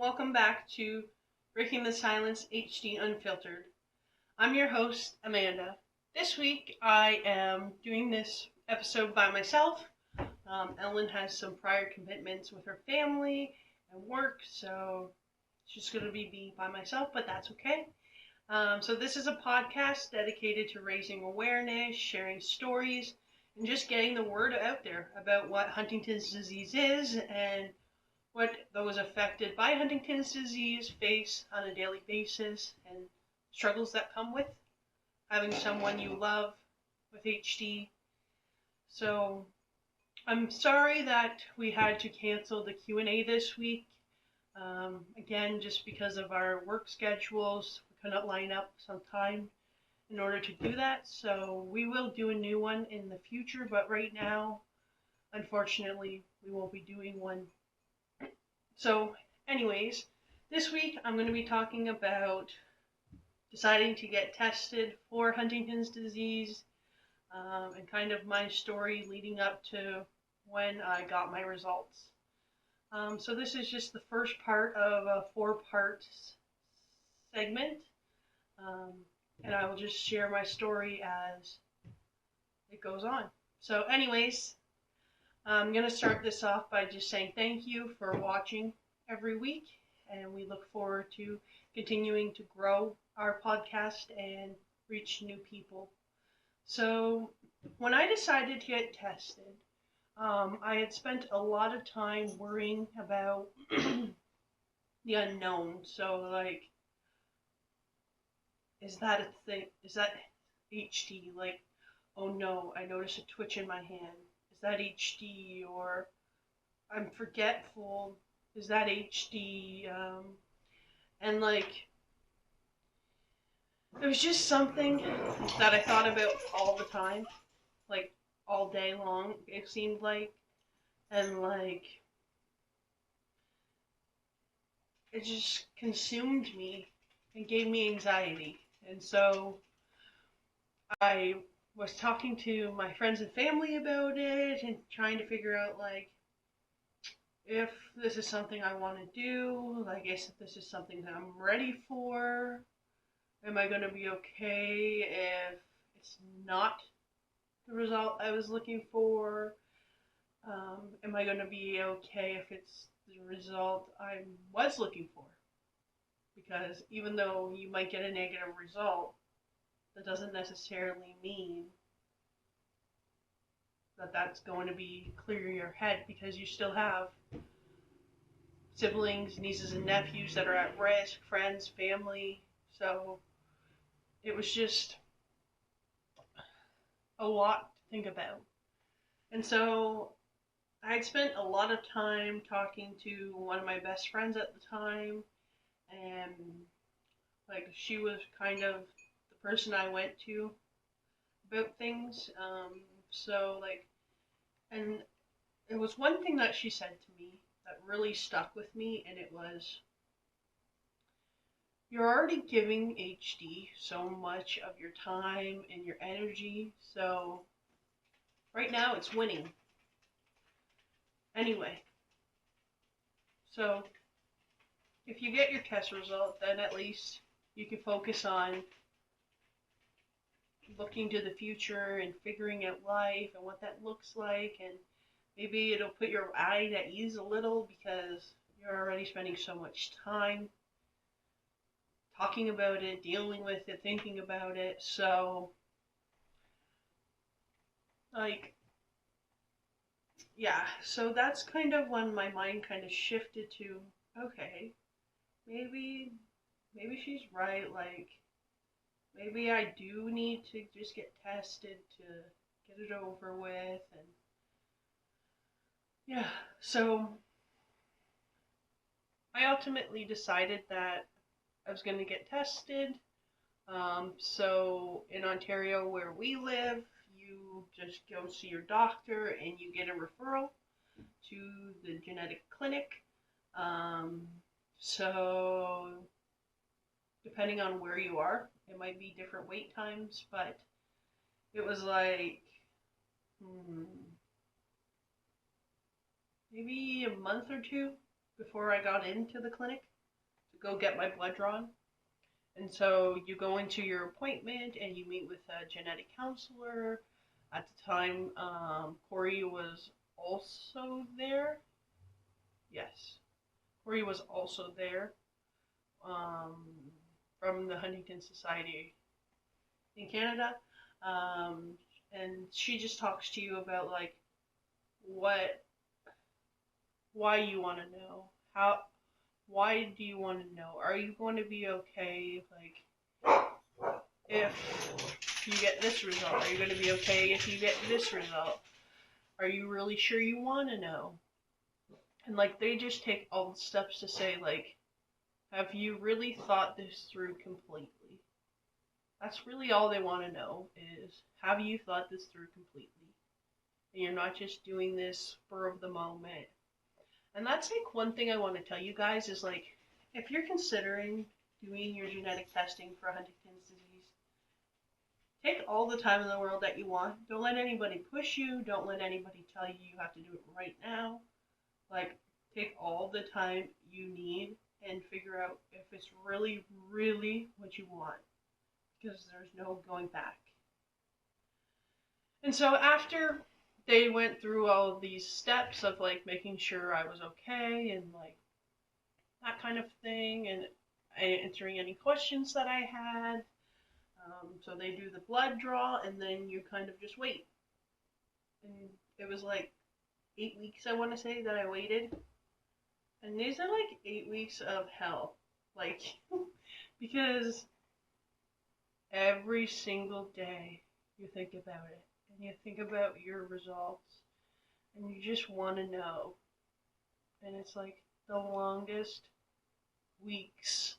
welcome back to Breaking the Silence HD Unfiltered. I'm your host, Amanda. This week I am doing this episode by myself. Ellen has some prior commitments with her family and work, so it's just going to be me by myself, but that's okay. So this is a podcast dedicated to raising awareness, sharing stories, and just getting the word out there about what Huntington's disease is and what those affected by Huntington's disease face on a daily basis and struggles that come with having someone you love with HD. So I'm sorry that we had to cancel the Q&A this week. Again, just because of our work schedules, we couldn't line up some time in order to do that. So we will do a new one in the future, but right now, unfortunately, we won't be doing one. So anyways, this week I'm going to be talking about deciding to get tested for Huntington's disease and kind of my story leading up to when I got my results. So this is just the first part of a 4-part segment, and I will just share my story as it goes on. So anyways, I'm going to start this off by just saying thank you for watching every week, and we look forward to continuing to grow our podcast and reach new people. So when I decided to get tested, I had spent a lot of time worrying about the unknown. So like, is that a thing? Is that HD? Like, oh no, I noticed a twitch in my hand. Is that HD? Or I'm forgetful. Is that HD? And like, it was just something that I thought about all the time, like all day long, it seemed like. And like, it just consumed me and gave me anxiety. And so I was talking to my friends and family about it and trying to figure out like if this is something I want to do, like if this is something that I'm ready for. Am I going to be okay if it's not the result I was looking for? Am I going to be okay if it's the result I was looking for? Because even though you might get a negative result, that doesn't necessarily mean that that's going to be clear in your head, because you still have siblings, nieces and nephews that are at risk, friends, family. So it was just a lot to think about. And so I had spent a lot of time talking to one of my best friends at the time, and like she was kind of the person I went to about things. So like, and it was one thing that she said to me that really stuck with me, and it was, you're already giving HD so much of your time and your energy, so right now it's winning. Anyway, so if you get your test result, then at least you can focus on looking to the future and figuring out life and what that looks like, and maybe it'll put your mind at ease a little because you're already spending so much time talking about it, dealing with it, thinking about it. So like, yeah, so that's kind of when my mind kind of shifted to, okay, maybe she's right, like maybe I do need to just get tested to get it over with. And yeah, so I ultimately decided that I was going to get tested. So in Ontario where we live, you just go see your doctor and you get a referral to the genetic clinic. So depending on where you are, it might be different wait times, but it was like maybe a month or two before I got into the clinic. go get my blood drawn. And so you go into your appointment and you meet with a genetic counselor. At the time, Corey was also there. Yes, Corey was also there, from the Huntington Society in Canada. And she just talks to you about like why you want to know, why do you want to know? Are you going to be okay? Like, if you get this result, are you going to be okay if you get this result? Are you really sure you want to know? And like, they just take all the steps to say, like, have you really thought this through completely? That's really all they want to know is, have you thought this through completely? And you're not just doing this spur of the moment. And that's like one thing I want to tell you guys is like, if you're considering doing your genetic testing for Huntington's disease, take all the time in the world that you want. Don't let anybody push you. Don't let anybody tell you you have to do it right now. Like, take all the time you need and figure out if it's really, really what you want. Because there's no going back. And so after they went through all of these steps of like making sure I was okay and like that kind of thing, and answering any questions that I had. So they do the blood draw, and then you kind of just wait. And it was like 8 weeks, I want to say, that I waited. And these are like 8 weeks of hell. Like, because every single day you think about it. And you think about your results. And you just want to know. And it's like the longest weeks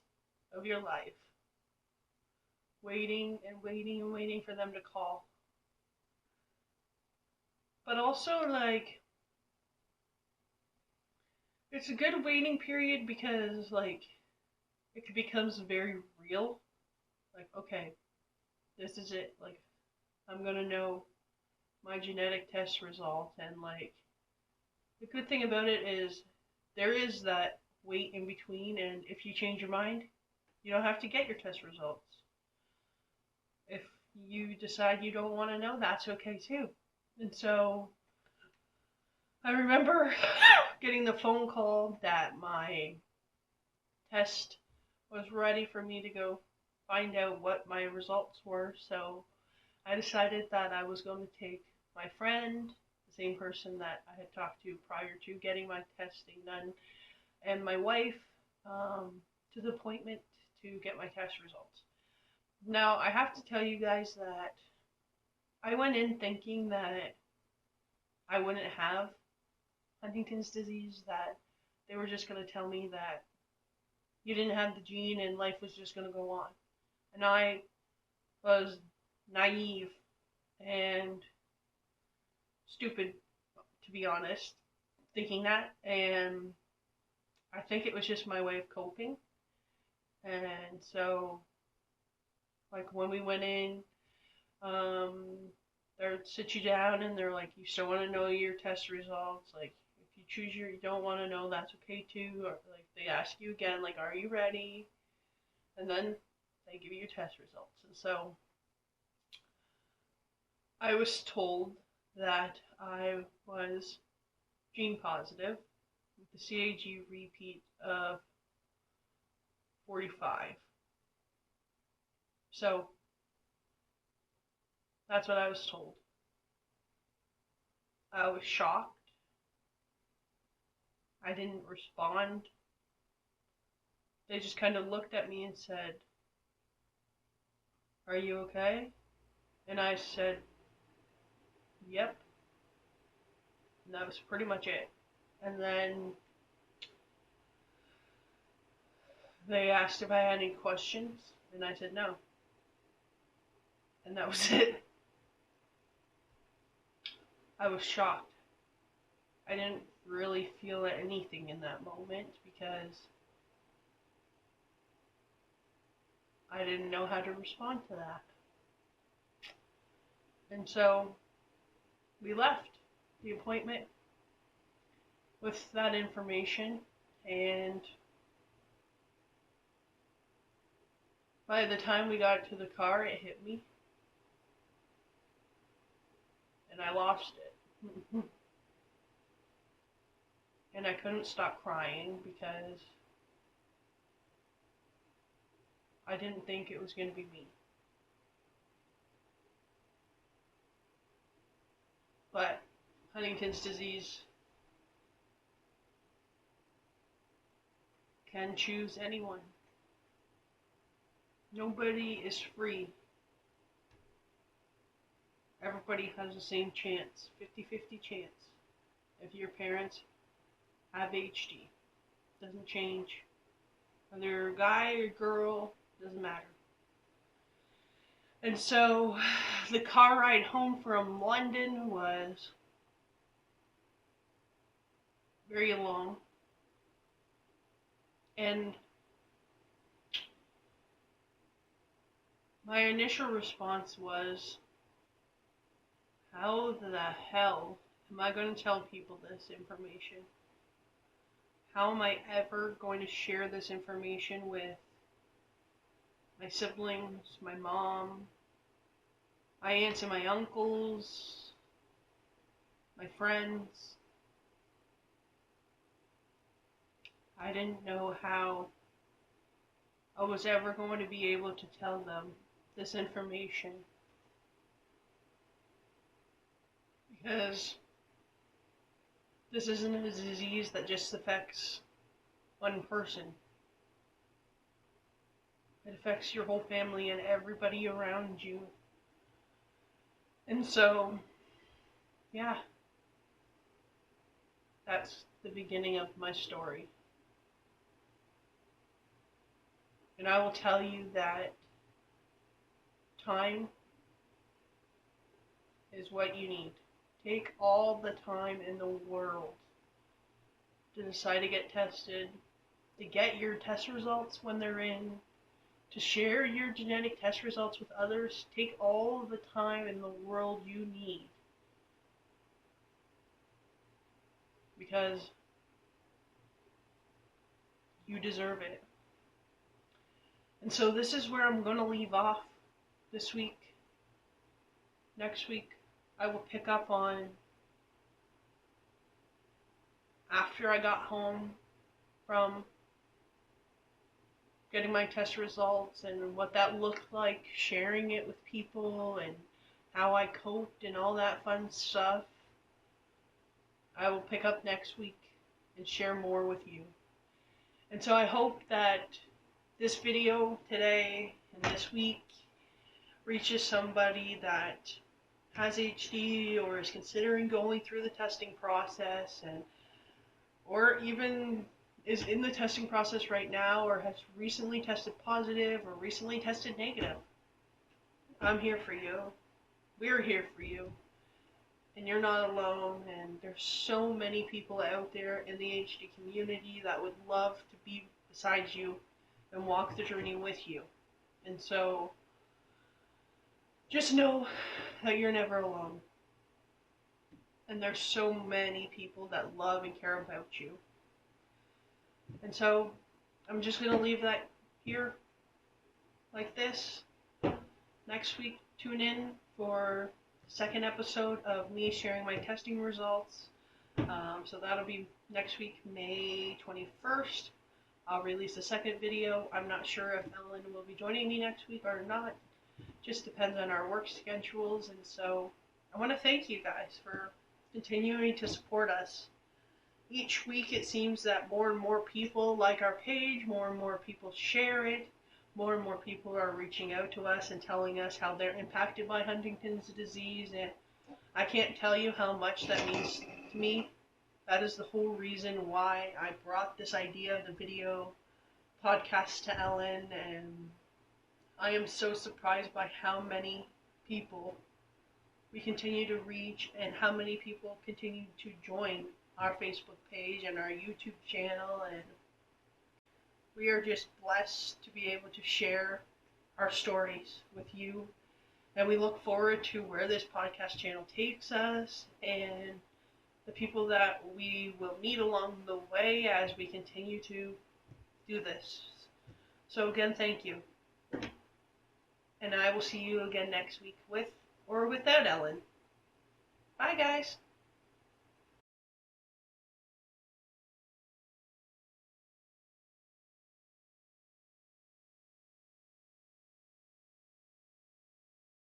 of your life. Waiting and waiting and waiting for them to call. But also, like, it's a good waiting period because, like, it becomes very real. Like, okay, this is it. Like, I'm gonna know my genetic test result. And, like, the good thing about it is there is that wait in between. And if you change your mind, you don't have to get your test results. If you decide you don't want to know, that's okay too. And so I remember getting the phone call that my test was ready for me to go find out what my results were. So I decided that I was going to take my friend, the same person that I had talked to prior to getting my testing done, and my wife to the appointment to get my test results. Now, I have to tell you guys that I went in thinking that I wouldn't have Huntington's disease, that they were just going to tell me that you didn't have the gene and life was just going to go on. And I was naive and stupid, to be honest, thinking that. And I think it was just my way of coping. And so, like, when we went in, they'll sit you down and they're like, you still want to know your test results? Like, if you choose you don't want to know, that's okay too. Or like, they ask you again, like, are you ready? And then they give you your test results. And so I was told that I was gene positive with the CAG repeat of 45. So that's what I was told. I was shocked. I didn't respond. They just kind of looked at me and said, "Are you okay?" And I said, "Yep." And that was pretty much it. And then they asked if I had any questions, and I said no. And that was it. I was shocked. I didn't really feel anything in that moment because I didn't know how to respond to that. And so we left the appointment with that information, and By the time we got to the car, it hit me, and I lost it. And I couldn't stop crying because I didn't think it was going to be me. But Huntington's disease can choose anyone. Nobody is free. Everybody has the same chance, 50-50 chance. If your parents have HD, doesn't change. Whether you're a guy or girl, doesn't matter. And so the car ride home from London was very long. And my initial response was, how the hell am I going to tell people this information? How am I ever going to share this information with my siblings, my mom, my aunts and my uncles, my friends? I didn't know how I was ever going to be able to tell them this information. Because this isn't a disease that just affects one person. It affects your whole family and everybody around you. And so, yeah, that's the beginning of my story. And I will tell you that time is what you need. Take all the time in the world to decide to get tested, to get your test results when they're in, to share your genetic test results with others. Take all the time in the world you need. Because you deserve it. And so this is where I'm going to leave off this week. Next week, I will pick up on after I got home from getting my test results and what that looked like, sharing it with people and how I coped and all that fun stuff. I will pick up next week and share more with you. And so I hope that this video today and this week reaches somebody that has HD or is considering going through the testing process, and or even is in the testing process right now or has recently tested positive or recently tested negative. I'm here for you. We're here for you. And you're not alone, and there's so many people out there in the HD community that would love to be beside you and walk the journey with you. And so just know that you're never alone. And there's so many people that love and care about you. And so I'm just going to leave that here like this. Next week, tune in for the second episode of me sharing my testing results. So that'll be next week, May 21st. I'll release the second video. I'm not sure if Ellen will be joining me next week or not. Just depends on our work schedules. And so I want to thank you guys for continuing to support us. Each week it seems that more and more people like our page, more and more people share it, more and more people are reaching out to us and telling us how they're impacted by Huntington's disease, and I can't tell you how much that means to me. That is the whole reason why I brought this idea of the video podcast to Ellen, and I am so surprised by how many people we continue to reach and how many people continue to join our Facebook page and our YouTube channel, and we are just blessed to be able to share our stories with you, and we look forward to where this podcast channel takes us and the people that we will meet along the way as we continue to do this. So again, thank you. and I will see you again next week with or without Ellen. Bye, guys.